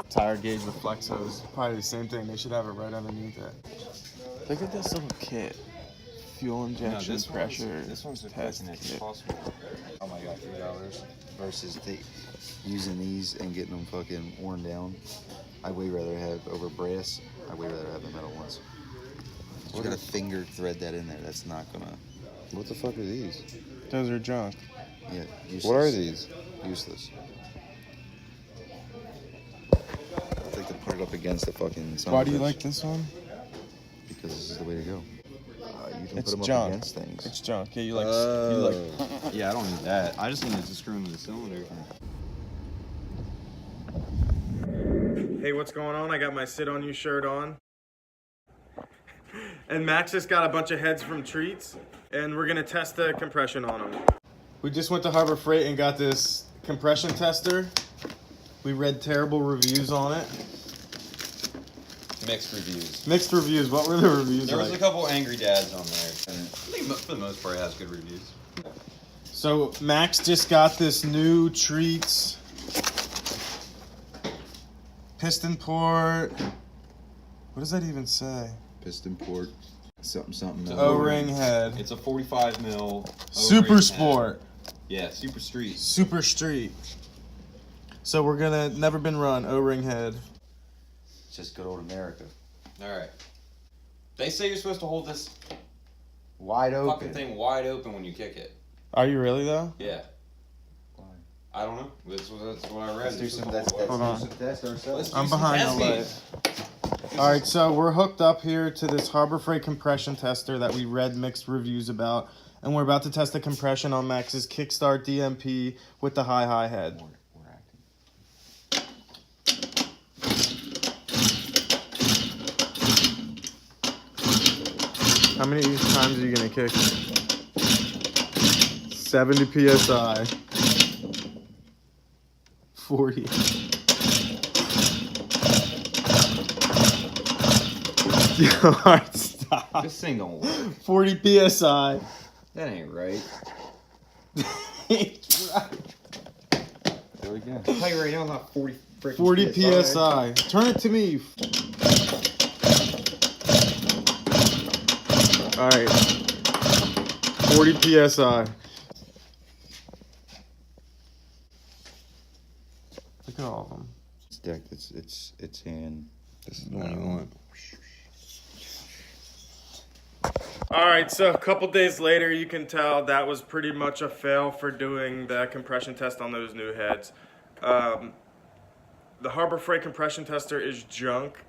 Tire gauge, the flex hose, probably the same thing. They should have it right underneath it. Look at this little kit. Fuel injection pressure. This one's the test kit. Oh my god, $3 versus using these and getting them fucking worn down. I'd way rather have over brass. I'd way rather have the metal ones. You gotta finger thread that in there. That's not gonna. What the fuck are these? Those are junk. Yeah. Useless. What are these? Useless. I'd like to put it up against the fucking. Why do you like this one? Because this is the way to go. You can It's put them junk. up against things. It's junk. Yeah, you like. Yeah, I don't need that. I just need to screw into the cylinder. Hey, what's going on? I got my Sit On You shirt on. And Max just got a bunch of heads from Treats, and we're gonna test the compression on them. We just went to Harbor Freight and got this compression tester. We read terrible reviews on it. Mixed reviews. Mixed reviews. What were the reviews There was like? a couple angry dads on there. And I think for the most part it has good reviews. So Max just got this new Treats piston port. What does that even say? Piston port. Something. O-ring head. It's a 45 mil. Super O-ring Sport. head. Yeah, Super Street. Super Street. So we're gonna never been run O-ring head. It's just good old America. All right. They say you're supposed to hold this Wide open. fucking thing wide open when you kick it. Are you really though? Yeah. Why? I don't know. That's what I read. Let's do some tests ourselves. I'm behind the light. All right, so we're hooked up here to this Harbor Freight compression tester that we read mixed reviews about, and we're about to test the compression on Max's Kickstart DMP with the high head. We're acting. How many times are you gonna kick? 70 psi. 40. Alright, stop. This thing don't work. 40 psi. That ain't right. There we go. I'll tell you right now, I'm not 40 freaking 40 psi. Turn it to me. Alright. 40 psi. Look at all of them. It's decked. It's hand. This is the one you want. Alright, so a couple days later, you can tell that was pretty much a fail for doing the compression test on those new heads. The Harbor Freight compression tester is junk,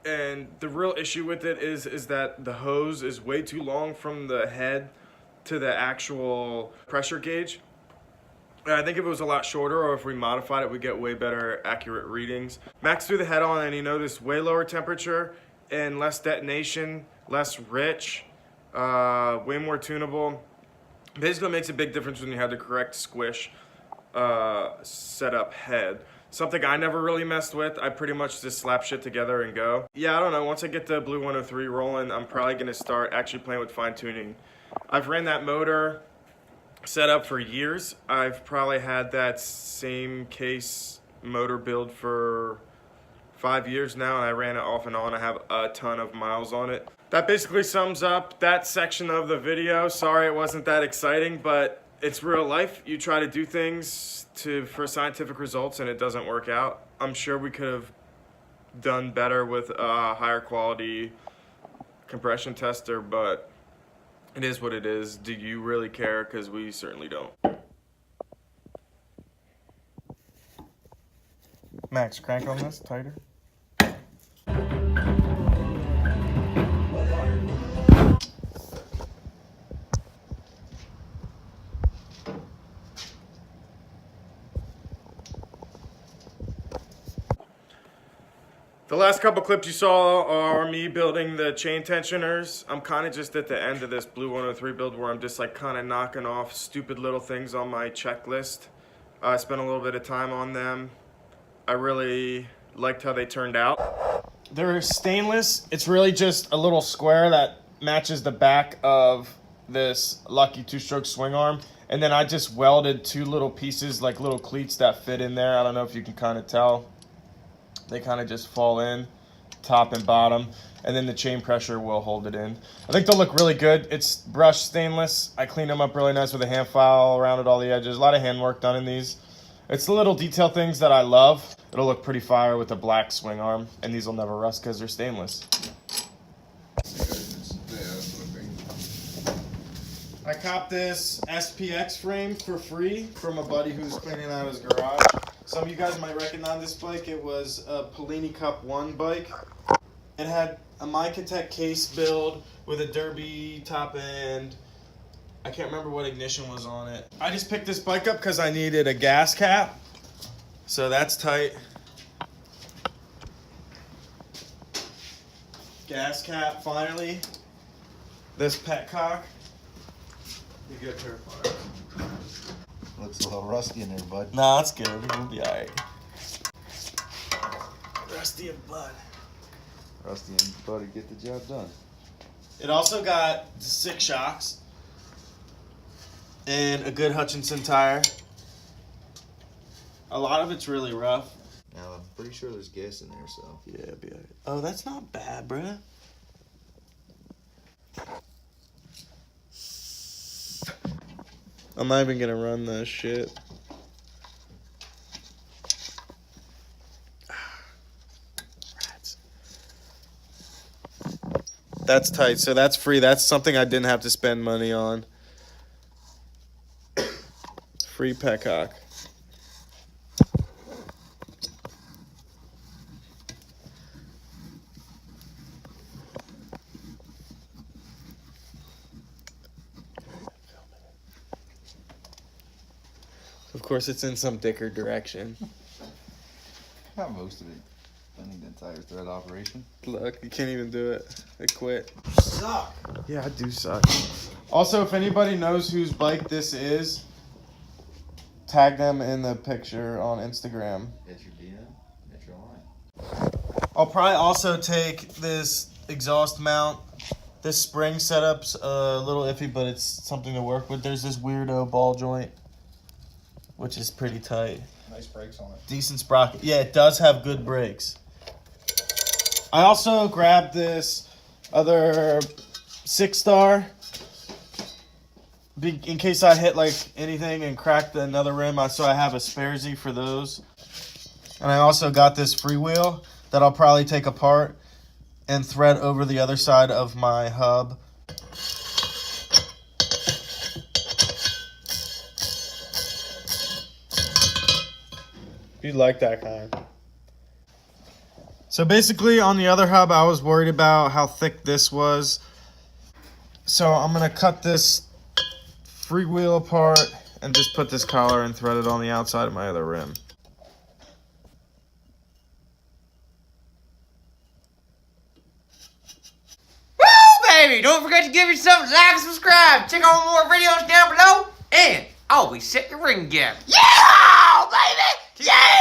and the real issue with it is that the hose is way too long from the head to the actual pressure gauge. I think if it was a lot shorter, or if we modified it, we'd get way better accurate readings. Max threw the head on and he noticed way lower temperature and less detonation, less rich, way more tunable. Basically makes a big difference when you have the correct squish setup head. Something I never really messed with. I pretty much just slap shit together and go. Yeah, I don't know. Once I get the Blue 103 rolling, I'm probably going to start actually playing with fine tuning. I've ran that motor set up for years. I've probably had that same case motor build for 5 years now, and I ran it off and on. I have a ton of miles on it. That basically sums up that section of the video. Sorry it wasn't that exciting, but it's real life. You try to do things for scientific results and it doesn't work out. I'm sure we could have done better with a higher quality compression tester, but it is what it is. Do you really care? Because we certainly don't. Max, crank on this tighter. The last couple clips you saw are me building the chain tensioners. I'm kind of just at the end of this Blue 103 build where I'm just like kind of knocking off stupid little things on my checklist. I spent a little bit of time on them. I really liked how they turned out. They're stainless. It's really just a little square that matches the back of this Lucky two-stroke swing arm. And then I just welded two little pieces, like little cleats that fit in there. I don't know if you can kind of tell. They kind of just fall in, top and bottom, and then the chain pressure will hold it in. I think they'll look really good. It's brushed stainless. I cleaned them up really nice with a hand file, rounded all the edges. A lot of handwork done in these. It's the little detail things that I love. It'll look pretty fire with a black swing arm, and these will never rust because they're stainless. I copped this SPX frame for free from a buddy who's cleaning out his garage. Some of you guys might recognize this bike. It was a Polini Cup 1 bike. It had a Micatech case build with a derby top end. I can't remember what ignition was on it. I just picked this bike up because I needed a gas cap. So that's tight. Gas cap, finally. This petcock. You get terrified. Looks a little rusty in there, bud. Nah, that's good. We'll be alright. Rusty and Bud. Rusty and Buddy get the job done. It also got 6 shocks and a good Hutchinson tire. A lot of it's really rough. Now, I'm pretty sure there's gas in there, so. Yeah, it'll be alright. Oh, that's not bad, bruh. I'm not even gonna run that shit. Rats. That's tight, so that's free. That's something I didn't have to spend money on. Free petcock. Of course, it's in some dicker direction. Got most of it. I think the entire thread operation. Look, you can't even do it. It quit. You suck. Yeah, I do suck. Also, if anybody knows whose bike this is, tag them in the picture on Instagram. Hit your DM, hit your line. I'll probably also take this exhaust mount. This spring setup's a little iffy, but it's something to work with. There's this weirdo ball joint, which is pretty tight. Nice brakes on it. Decent sprocket. Yeah, it does have good brakes. I also grabbed this other 6-star in case I hit like anything and cracked another rim, so I have a sparesy for those. And I also got this freewheel that I'll probably take apart and thread over the other side of my hub. You'd like that kind. So basically on the other hub, I was worried about how thick this was. So I'm gonna cut this freewheel apart and just put this collar and thread it on the outside of my other rim. Woo, baby! Don't forget to give yourself a like and subscribe. Check out more videos down below. And always set your ring gap. Yeah, baby! Yeah!